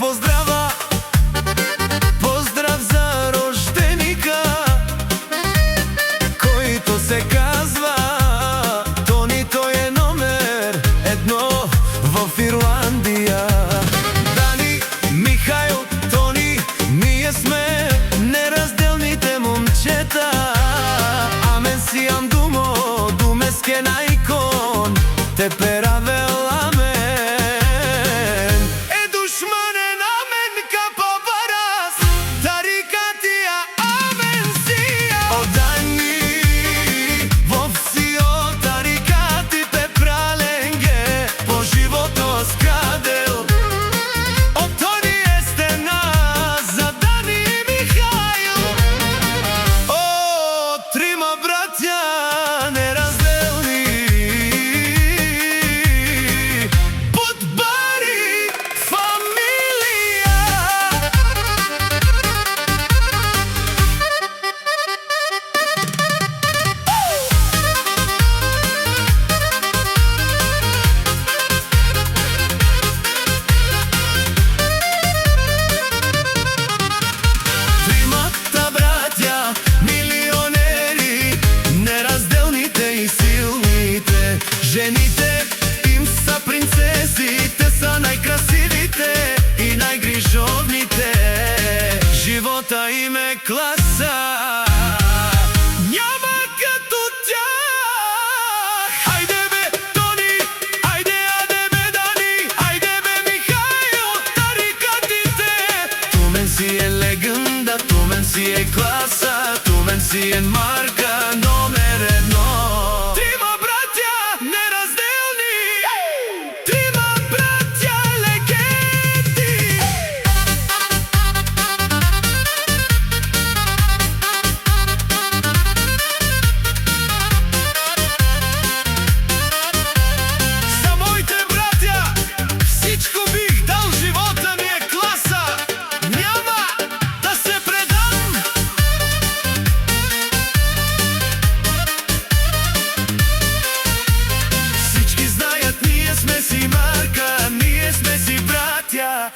поздрава. Поздрав за рожденика, којто се казва Тони, тој е номер 1 во Ирландија. Дани, Михајл, Тони, ние сме неразделните момчета. Амен си ам думо, думеске најкон, те перавел амен. Е душманен амен капа барас, тарикатија амен сија. Одани во всио тарикати пе праленге, по живото скадел. Од Тони естена за Дани и Михајл. О, трима браќа неразделни, Будбари фамилија. Тримата браќа милионери, неразделните и силните. Жените им са принцеси, те са најкрасивите и најгрижовните. Живота им е класа, няма като тях. Ајде бе Тони, ајде бе Дани, ајде бе Михајл, тарикатите. Тумен си е легенда, тумен си е класа, тумен си е марка номер 1. Трима браќа неразделни, трима браќа легенди. За моите браќа всичко бих дал, живота ми е класа, няма да се предам. Всички знаят, ние сме си марка, ние сме си браќа.